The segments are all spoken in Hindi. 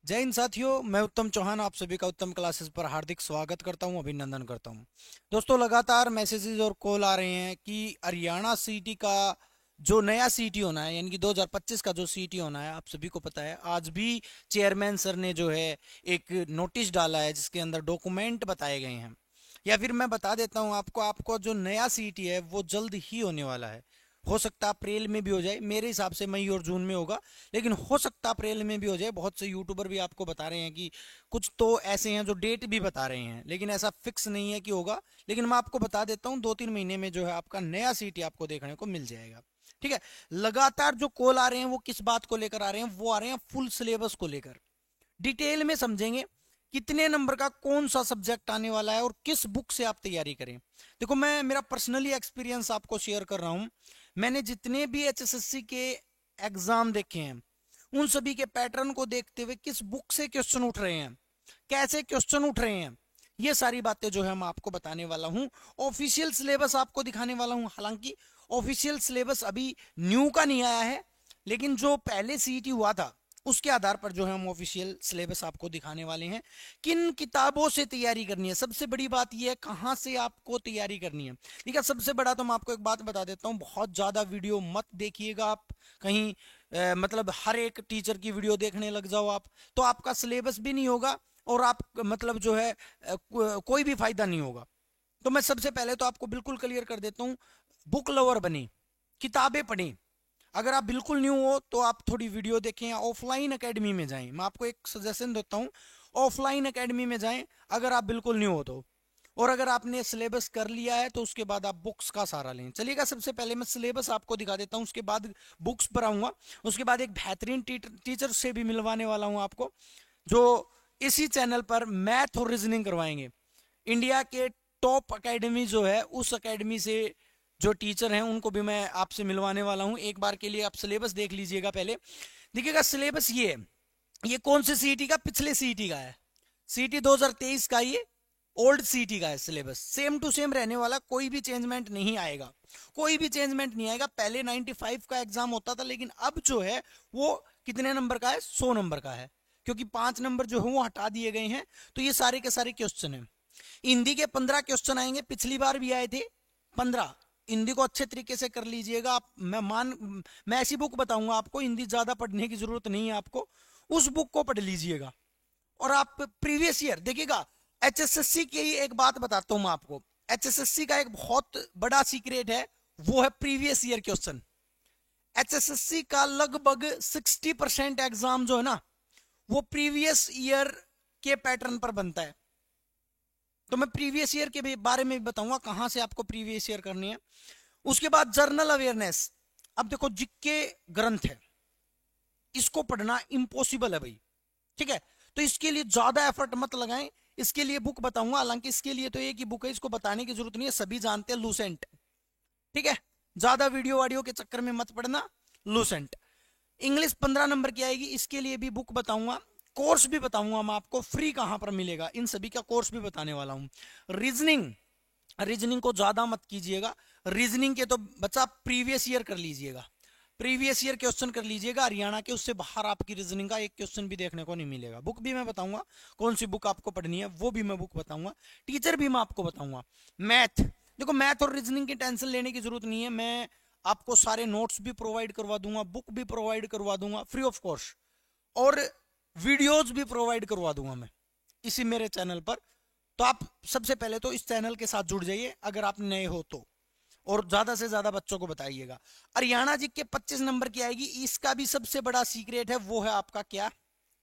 जय हिंद साथियों, मैं उत्तम चौहान आप सभी का उत्तम क्लासेस पर हार्दिक स्वागत करता हूं, अभिनंदन करता हूं। दोस्तों, लगातार मैसेजेस और कॉल आ रहे हैं कि हरियाणा सीटी का जो नया सीटी होना है, यानी कि 2025 का जो सीटी होना है, आप सभी को पता है। आज भी चेयरमैन सर ने जो है एक नोटिस डाला है जिसके अंदर डॉक्यूमेंट बताए गए हैं। या फिर मैं बता देता हूं आपको, आपको जो नया सीटी है वो जल्द ही होने वाला है। हो सकता है अप्रैल में भी हो जाए, मेरे हिसाब से मई और जून में होगा, लेकिन हो सकता है अप्रैल में भी हो जाए। बहुत से यूट्यूबर भी आपको बता रहे हैं कि कुछ तो ऐसे हैं जो डेट भी बता रहे हैं, लेकिन ऐसा फिक्स नहीं है कि होगा। लेकिन मैं आपको बता देता हूँ, 2-3 महीने में जो है आपका नया सीटी आपको देखने को मिल जाएगा। ठीक है। लगातार जो कॉल आ रहे हैं वो किस बात को लेकर आ रहे हैं? वो आ रहे हैं फुल सिलेबस को लेकर। डिटेल में समझेंगे कितने नंबर का कौन सा सब्जेक्ट आने वाला है और किस बुक से आप तैयारी करें। देखो, मैं मेरा पर्सनली एक्सपीरियंस आपको शेयर कर रहा हूं। मैंने जितने भी एचएसएससी के एग्जाम देखे हैं, उन सभी के पैटर्न को देखते हुए किस बुक से क्वेश्चन उठ रहे हैं, कैसे क्वेश्चन उठ रहे हैं, ये सारी बातें जो है मैं आपको बताने वाला हूं। ऑफिशियल सिलेबस आपको दिखाने वाला हूं। हालांकि ऑफिशियल सिलेबस अभी न्यू का नहीं आया है, लेकिन जो पहले सीईटी हुआ था उसके आधार पर जो है हम ऑफिशियल सिलेबस आपको दिखाने वाले हैं। किन किताबों से तैयारी करनी है, सबसे बड़ी बात यह है कहां से आपको तैयारी करनी है। ठीक है। सबसे बड़ा तो मैं आपको एक बात बता देता हूं, बहुत ज्यादा वीडियो मत देखिएगा आप। कहीं मतलब हर एक टीचर की वीडियो देखने लग जाओ आप, तो आपका सिलेबस भी नहीं होगा और आप मतलब जो है कोई भी फायदा नहीं होगा। तो मैं सबसे पहले तो आपको बिल्कुल क्लियर कर देता हूं, बुक लवर बने, किताबें पढ़ें। अगर आप बिल्कुल न्यू हो तो आप थोड़ी वीडियो देखें या ऑफलाइन एकेडमी में जाएं। मैं आपको एक सजेशन देता हूं, ऑफलाइन एकेडमी में जाएं अगर आप बिल्कुल न्यू हो तो। और अगर आपने सिलेबस कर लिया है तो उसके बाद आप बुक्स का सहारा लें। चलिएगा, सबसे पहले मैं सिलेबस आपको दिखा देता हूं, उसके बाद बुक्स पर आऊंगा। उसके बाद एक बेहतरीन टीचर से भी मिलवाने वाला हूं आपको, जो इसी चैनल पर मैथ और रीजनिंग करवाएंगे। इंडिया के टॉप एकेडमी जो है, उस एकेडमी से जो टीचर हैं उनको भी मैं आपसे मिलवाने वाला हूं। एक बार के लिए आप सिलेबस देख लीजिएगा। पहले देखिएगा सिलेबस ये है। ये कौन से सीईटी का? पिछले सीईटी का है, सीईटी 2023 का। ये ओल्ड सीईटी का है सिलेबस, सेम टू सेम रहने वाला, कोई भी चेंजमेंट नहीं आएगा। कोई भी चेंजमेंट नहीं आएगा। पहले 95 का एग्जाम होता था, लेकिन अब जो है वो कितने नंबर का है? 100 नंबर का है, क्योंकि 5 नंबर जो है वो हटा दिए गए हैं। तो ये सारे के सारे क्वेश्चन है। हिंदी के 15 क्वेश्चन आएंगे, पिछली बार भी आए थे 15। हिंदी को अच्छे तरीके से कर लीजिएगा आप। मैं ऐसी बुक बताऊंगा आपको, हिंदी ज्यादा पढ़ने की जरूरत नहीं है आपको, उस बुक को पढ़ लीजिएगा। और आप प्रीवियस ईयर देखिएगा। एचएसएससी की एक बात बताता हूं मैं आपको, एचएसएससी का एक बहुत बड़ा सीक्रेट है, वो है प्रीवियस ईयर क्वेश्चन। एचएसएससी का लगभग 60% एग्जाम जो है ना, वो प्रीवियस ईयर के पैटर्न पर बनता है। तो मैं प्रीवियस ईयर के बारे में भी बताऊंगा कहां से आपको प्रीवियस ईयर करनी है। उसके बाद जर्नल अवेयरनेस। अब देखो, जिक्के ग्रंथ है, इसको पढ़ना इम्पॉसिबल है भाई। ठीक है। तो इसके लिए ज्यादा एफर्ट मत लगाएं। इसके लिए बुक बताऊंगा, हालांकि इसके लिए तो एक ही बुक है, इसको बताने की जरूरत नहीं है, सभी जानते हैं, लूसेंट। ठीक है। ज्यादा वीडियो वाडियो के चक्कर में मत पड़ना, लूसेंट। इंग्लिश 15 नंबर की आएगी, इसके लिए भी बुक बताऊंगा। कोर्स भी बताऊंगा मैं आपको, फ्री कहां पर मिलेगा, इन सभी का कोर्स भी बताने वाला हूं। रीजनिंग, रीजनिंग को ज्यादा मत कीजिएगा। रीजनिंग के तो बच्चा प्रीवियस ईयर कर लीजिएगा, प्रीवियस ईयर क्वेश्चन कर लीजिएगा हरियाणा के, उससे बाहर आपकी रीजनिंग का एक क्वेश्चन भी देखने को नहीं मिलेगा। बुक भी मैं बताऊंगा, कौन सी बुक आपको पढ़नी है वो भी मैं बुक बताऊंगा, टीचर भी मैं आपको बताऊंगा। मैथ, देखो मैथ और रीजनिंग की टेंशन लेने की जरूरत नहीं है। मैं आपको सारे नोट्स भी प्रोवाइड करवा दूंगा, बुक भी प्रोवाइड करवा दूंगा फ्री ऑफ कॉस्ट, और वीडियोज भी प्रोवाइड करवा दूंगा मैं इसी मेरे चैनल पर। तो आप सबसे पहले तो इस चैनल के साथ जुड़ जाइए अगर आप नए हो तो, और ज्यादा से ज्यादा बच्चों को बताइएगा। हरियाणा जी के 25 नंबर की आएगी, इसका भी सबसे बड़ा सीक्रेट है, वो है आपका क्या?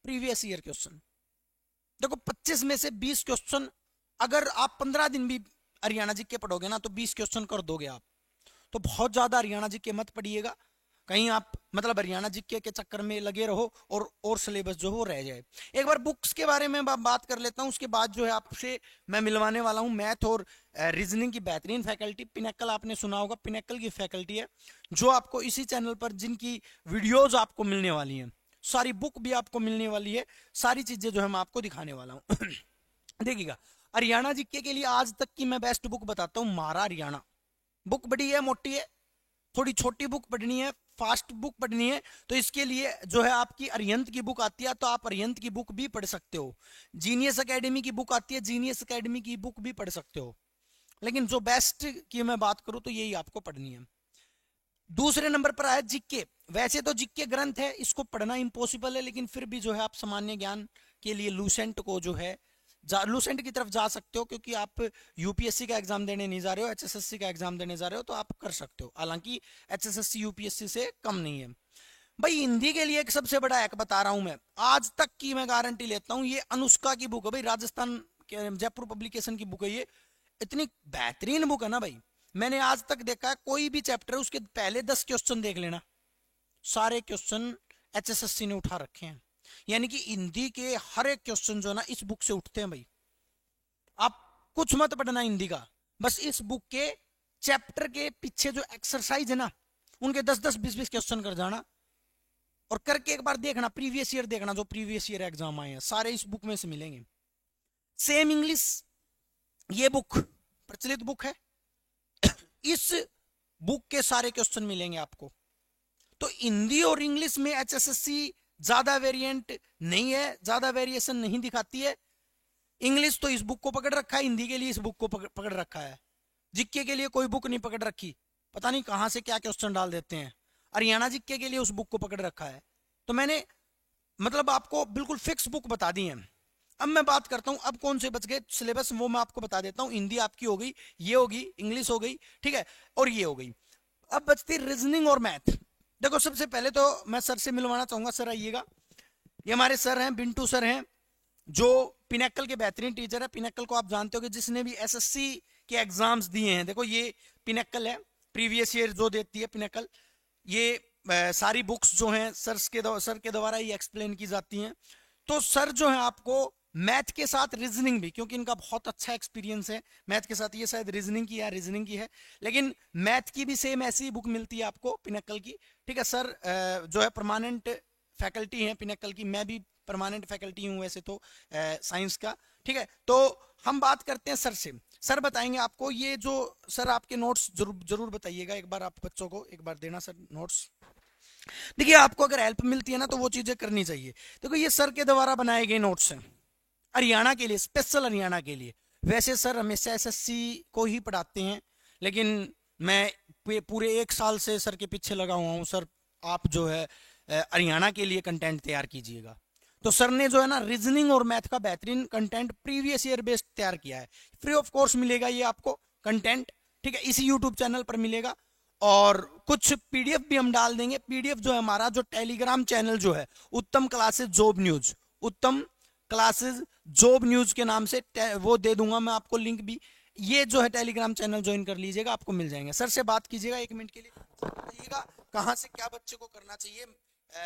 Previous year question. देखो 25 में से 20 क्वेश्चन, अगर आप 15 दिन भी हरियाणा जी के पढ़ोगे ना तो 20 क्वेश्चन कर दोगे आप। तो बहुत ज्यादा हरियाणा जी के मत पढ़िएगा, कहीं आप मतलब हरियाणा जीके के चक्कर में लगे रहो और सिलेबस जो हो रह जाए। एक बार बुक्स के बारे में बात कर लेता हूं, उसके बाद जो है आपसे मैं मिलवाने वाला हूं मैथ और रीजनिंग की बेहतरीन फैकल्टी पिनेकल। आपने सुना होगा, पिनेकल की फैकल्टी है जो आपको इसी चैनल पर, जिनकी वीडियोज आपको मिलने वाली हैं, सारी बुक भी आपको मिलने वाली है, सारी चीजें जो है मैं आपको दिखाने वाला हूँ। देखिएगा, हरियाणा जीके के लिए आज तक की मैं बेस्ट बुक बताता हूँ, मारा हरियाणा। बुक बड़ी है, मोटी है, थोड़ी छोटी बुक पढ़नी है, फास्ट बुक पढ़नी है, तो इसके लिए जो है आपकी अरिहंत की बुक आती है, तो आप अरिहंत की बुक भी पढ़ सकते हो। जीनियस एकेडमी की बुक आती है, जीनियस एकेडमी की बुक भी पढ़ सकते हो। लेकिन जो बेस्ट की मैं बात करूं तो यही आपको पढ़नी है। दूसरे नंबर पर आया जीके। वैसे तो जीके ग्रंथ है, इसको पढ़ना इम्पॉसिबल है, लेकिन फिर भी जो है आप सामान्य ज्ञान के लिए लूसेंट को जो है लूसेंट की तरफ जा सकते हो, क्योंकि आप यूपीएससी का एग्जाम देने नहीं जा रहे हो, एचएसएससी का एग्जाम देने जा रहे हो, तो आप कर सकते हो। हालांकि एचएसएससी यूपीएससी से कम नहीं है। भाई हिंदी के लिए एक सबसे बड़ा हैक बता रहा हूं मैं, आज तक की मैं गारंटी लेता हूं, ये अनुष्का की बुक है भाई, राजस्थान के जयपुर पब्लिकेशन की बुक है ये। इतनी बेहतरीन बुक है ना भाई, मैंने आज तक देखा है कोई भी चैप्टर उसके पहले 10 क्वेश्चन देख लेना, सारे क्वेश्चन एचएसएससी ने उठा रखे हैं। यानी कि हिंदी के हर एक क्वेश्चन जो है ना इस बुक से उठते हैं भाई। आप कुछ मत पढ़ना हिंदी का, बस इस बुक के चैप्टर के पीछे जो एक्सरसाइज है ना उनके 10-10 20-20 क्वेश्चन कर जाना, और करके एक बार देखना, प्रीवियस ईयर देखना, जो प्रीवियस ईयर एग्जाम आए हैं सारे इस बुक में से मिलेंगे। सेम इंग्लिश, ये बुक प्रचलित बुक है, इस बुक के सारे क्वेश्चन मिलेंगे आपको। तो हिंदी और इंग्लिश में एचएसएससी ज्यादा वेरिएंट नहीं है, ज्यादा वेरिएशन नहीं दिखाती है। इंग्लिश तो इस बुक को पकड़ रखा है, हिंदी के लिए इस बुक को पकड़ रखा है, जीके के लिए कोई बुक नहीं पकड़ रखी, पता नहीं कहां से क्या क्वेश्चन डाल देते हैं। हरियाणा जीके के लिए उस बुक को पकड़ रखा है। तो मैंने मतलब आपको बिल्कुल फिक्स बुक बता दी है। अब मैं बात करता हूं अब कौन से बच गए सिलेबस, वो मैं आपको बता देता हूं। हिंदी आपकी हो गई, ये होगी, इंग्लिश हो गई, ठीक है, और ये हो गई। अब बचती रीजनिंग और मैथ। देखो सबसे पहले तो मैं सर से मिलवाना चाहूंगा, सर आइएगा। ये हमारे सर हैं, बिंटू सर हैं, जो पिनेकल के बेहतरीन टीचर है। पिनेकल को आप जानते हो कि जिसने भी एसएससी के एग्जाम्स दिए हैं, देखो ये पिनेकल है, प्रीवियस ईयर जो देती है पिनेकल। ये सारी बुक्स जो हैं सर के द्वारा ही एक्सप्लेन की जाती हैं। तो सर जो है आपको मैथ के साथ रीजनिंग भी, क्योंकि इनका बहुत अच्छा एक्सपीरियंस है मैथ के साथ, ये शायद रीजनिंग की है, लेकिन मैथ की भी सेम ऐसी बुक मिलती है आपको पिनेकल की, ठीक है। सर जो है परमानेंट फैकल्टी है पिनेकल की, मैं भी परमानेंट फैकल्टी हूँ वैसे तो साइंस का, ठीक है। तो हम बात करते हैं सर से, सर बताएंगे आपको ये जो, सर आपके नोट्स जरूर बताइएगा एक बार, आप बच्चों को एक बार देना सर नोट्स। देखिए आपको अगर हेल्प मिलती है ना तो वो चीजें करनी चाहिए। देखो ये सर के द्वारा बनाए गए नोट्स हैं हरियाणा के लिए, स्पेशल हरियाणा के लिए। वैसे सर हमेशा एसएससी को ही पढ़ाते हैं, लेकिन मैं पूरे 1 साल से सर के पीछे लगा हुआ हूँ। सर आप जो है हरियाणा के लिए कंटेंट तैयार कीजिएगा। तो सर ने जो है ना रीजनिंग और मैथ का बेहतरीन कंटेंट प्रीवियस ईयर बेस्ड तैयार किया है। फ्री ऑफ कोर्स मिलेगा ये आपको कंटेंट, ठीक है, इसी यूट्यूब चैनल पर मिलेगा। और कुछ पीडीएफ भी हम डाल देंगे। पीडीएफ जो है हमारा जो टेलीग्राम चैनल जो है उत्तम क्लासेस जॉब न्यूज, उत्तम क्लासेस जॉब न्यूज के नाम से वो दे दूंगा मैं आपको लिंक भी। ये जो है टेलीग्राम चैनल ज्वाइन कर लीजिएगा, आपको मिल जाएंगे। सर से बात कीजिएगा 1 मिनट के लिए, बताइएगा कहाँ से क्या बच्चे को करना चाहिए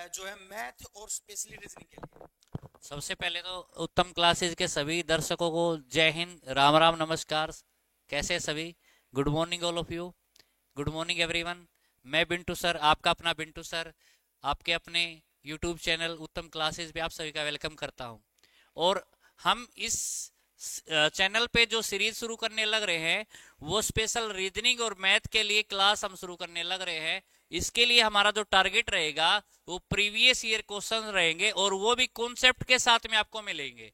जो है मैथ और स्पेशली रीजनिंग के लिए। सबसे पहले तो उत्तम क्लासेस के सभी दर्शकों को जय हिंद, राम राम, नमस्कार। कैसे हैं सभी? Good morning all of you, good morning everyone. मैं बिंटू सर, आपका अपना बिंटू सर, आपके अपने यूट्यूब चैनल उत्तम क्लासेस भी आप सभी का वेलकम करता हूं। और हम इस चैनल पे जो सीरीज शुरू करने लग रहे हैं वो स्पेशल रीजनिंग और मैथ के लिए क्लास हम शुरू करने लग रहे हैं। इसके लिए हमारा जो टारगेट रहेगा वो प्रीवियस ईयर क्वेश्चन रहेंगे, और वो भी कॉन्सेप्ट के साथ में आपको मिलेंगे।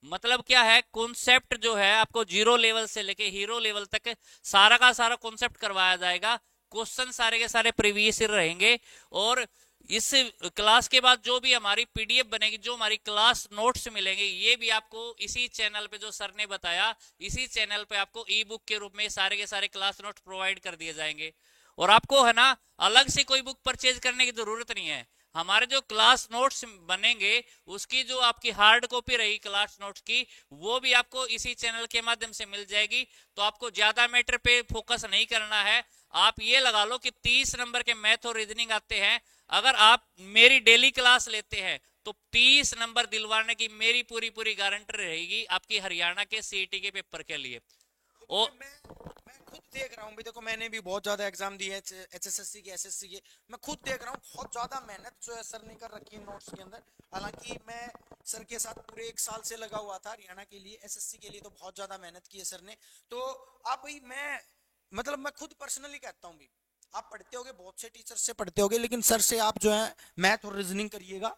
मतलब क्या है, कॉन्सेप्ट जो है आपको 0 लेवल से लेके हीरो लेवल तक सारा का सारा कॉन्सेप्ट करवाया जाएगा। क्वेश्चन सारे के सारे प्रीवियस ईयर रहेंगे। और इस क्लास के बाद जो भी हमारी पीडीएफ बनेगी, जो हमारी क्लास नोट्स मिलेंगे, ये भी आपको इसी चैनल पे, जो सर ने बताया, इसी चैनल पे आपको ई बुक के रूप में सारे के सारे क्लास नोट्स प्रोवाइड कर दिए जाएंगे। और आपको है ना अलग से कोई बुक परचेज करने की जरूरत नहीं है। हमारे जो क्लास नोट्स बनेंगे उसकी जो आपकी हार्ड कॉपी रही क्लास नोट्स की, वो भी आपको इसी चैनल के माध्यम से मिल जाएगी। तो आपको ज्यादा मैटर पे फोकस नहीं करना है। आप ये लगा लो कि 30 नंबर के मैथ और रीजनिंग आते हैं, अगर आप मेरी डेली क्लास लेते हैं तो 30 नंबर दिलवाने की मेरी पूरी पूरी गारंटी रहेगी आपकी हरियाणा के सीईटी के पेपर के लिए। ओ मैं खुद देख रहा हूँ भी, देखो मैंने भी बहुत ज्यादा एग्जाम दिए एचएसएससी के, एसएससी के। मैं खुद देख रहा हूँ बहुत ज्यादा मेहनत जो है सर ने कर रखी है नोट्स के अंदर। हालांकि मैं सर के साथ पूरे 1 साल से लगा हुआ था हरियाणा के लिए, एसएससी के लिए तो बहुत ज्यादा मेहनत की है सर ने। तो आप भाई मैं मतलब मैं खुद पर्सनली कहता हूँ भी, आप पढ़ते होगे, बहुत से टीचर से पढ़ते होगे, लेकिन सर से आप जो है मैथ और रीजनिंग करिएगा,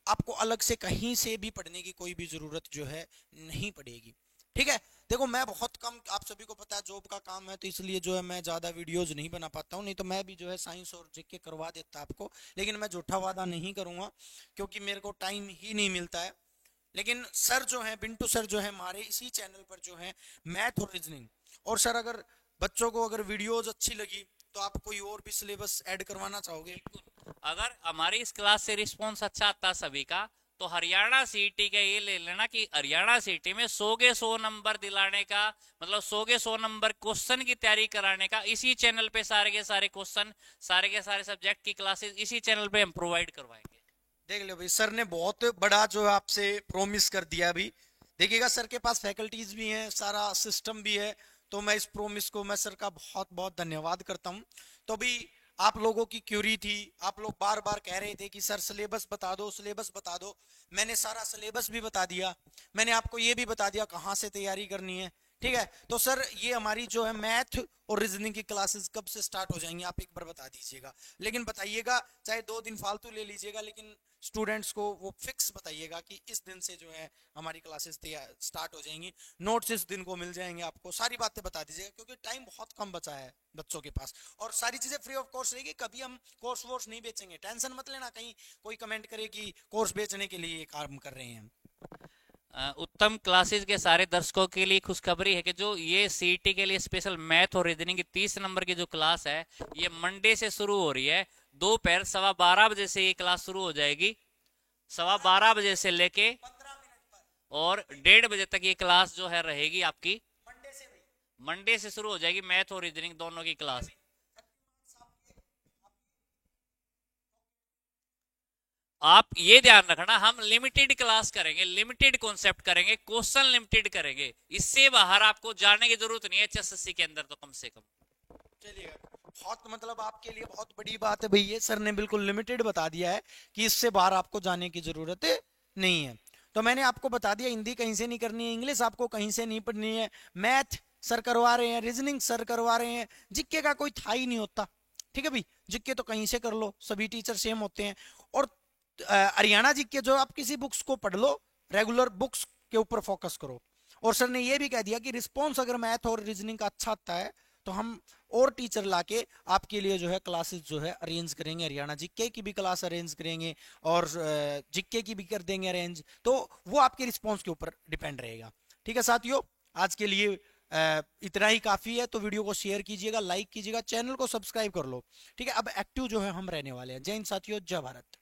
आपको अलग से कहीं से भी पढ़ने की कोई भी जरूरत जो है नहीं पड़ेगी। ठीक है। देखो मैं बहुत कम, आप सभी को पता है जॉब का काम है, तो इसलिए जो है मैं ज्यादा वीडियोज नहीं बना पाता हूँ, नहीं तो मैं भी जो है साइंस और जीके करवा देता आपको, लेकिन मैं झूठा वादा नहीं करूंगा क्योंकि मेरे को टाइम ही नहीं मिलता है। लेकिन सर जो है, बिंटू सर जो है हमारे इसी चैनल पर जो है मैथ और रीजनिंग, और सर अगर बच्चों को अगर वीडियोज अच्छी लगी तो आप कोई और भी सिलेबस ऐड करवाना चाहोगे? अगर हमारी इस क्लास से रिस्पॉन्स अच्छा आता सभी का, तो हरियाणा सीटी का ये ले लेना कि हरियाणा सीटी में 100 के 100 नंबर दिलाने का, मतलब 100 के 100 नंबर क्वेश्चन की तैयारी कराने का इसी चैनल पे सारे के सारे क्वेश्चन, सारे के सारे सब्जेक्ट की क्लासेस इसी चैनल पे हम प्रोवाइड करवाएंगे। देख लो भाई, सर ने बहुत बड़ा जो है आपसे प्रोमिस कर दिया अभी। देखिएगा सर के पास फैकल्टीज भी हैं, सारा सिस्टम भी है, तो मैं इस प्रोमिस को, मैं सर का बहुत बहुत धन्यवाद करता हूं। तो अभी आप लोगों की क्यूरी थी, आप लोग बार बार कह रहे थे कि सर सिलेबस बता दो, सिलेबस बता दो। मैंने सारा सिलेबस भी बता दिया, मैंने आपको ये भी बता दिया कहाँ से तैयारी करनी है। ठीक है। तो सर ये हमारी जो है मैथ और रीजनिंग की क्लासेस कब से स्टार्ट हो जाएंगी, आप एक बार बता दीजिएगा। लेकिन बताइएगा, चाहे 2 दिन फालतू ले लीजिएगा, लेकिन स्टूडेंट्स को वो फिक्स बताइएगा कि इस दिन से जो है हमारी क्लासेस स्टार्ट हो जाएंगी, नोट्स इस दिन को मिल जाएंगे, आपको सारी बातें बता दीजिएगा, क्योंकि टाइम बहुत कम बचा है बच्चों के पास, और सारी चीजें फ्री ऑफ कॉस्ट रहेगी। कभी हम कोर्स वोर्स नहीं बेचेंगे, टेंशन मत लेना कहीं कोई कमेंट करे कि कोर्स बेचने के लिए ये काम कर रहे हैं। उत्तम क्लासेस के सारे दर्शकों के लिए खुशखबरी है कि जो ये सीटी के लिए स्पेशल मैथ और रीजनिंग की 30 नंबर की जो क्लास है, ये मंडे से शुरू हो रही है। दोपहर 12:15 बजे से ये क्लास शुरू हो जाएगी, 12:15 बजे से लेके 1:30 बजे तक ये क्लास जो है रहेगी आपकी। मंडे से शुरू हो जाएगी मैथ और रीजनिंग दोनों की क्लास। आप ये ध्यान रखना, हम लिमिटेड क्लास करेंगे, लिमिटेड कॉन्सेप्ट करेंगे, क्वेश्चन लिमिटेड करेंगे, इससे बाहर आपको जाने की जरूरत नहीं है एचएसएससी के अंदर तो कम से कम। चलिए, बहुत मतलब आपके लिए बहुत बड़ी बात है भाई, ये सर ने बिल्कुल लिमिटेड बता दिया है कि इससे बाहर आपको जाने की जरूरत नहीं है। तो मैंने आपको बता दिया, हिंदी कहीं से नहीं करनी है, इंग्लिश आपको कहीं से नहीं पढ़नी है, मैथ सर करवा रहे हैं, रीजनिंग सर करवा रहे हैं, जीके का कोई था ही नहीं होता। ठीक है भाई, जीके तो कहीं से कर लो, सभी टीचर सेम होते हैं। और हरियाणा जीके जो, आप किसी बुक्स को पढ़ लो, रेगुलर बुक्स के ऊपर फोकस करो। और सर ने ये भी कह दिया कि रिस्पॉन्स अगर मैथ और रीजनिंग का अच्छा आता है तो हम और टीचर लाके आपके लिए जो है क्लासेस जो है अरेंज करेंगे, हरियाणा जीके की भी क्लास अरेंज करेंगे और जीके की भी कर देंगे अरेंज, तो वो आपके रिस्पॉन्स के ऊपर डिपेंड रहेगा। ठीक है साथियों, आज के लिए इतना ही काफी है। तो वीडियो को शेयर कीजिएगा, लाइक कीजिएगा, चैनल को सब्सक्राइब कर लो। ठीक है, अब एक्टिव जो है हम रहने वाले हैं। जय हिंद साथियों, जय भारत।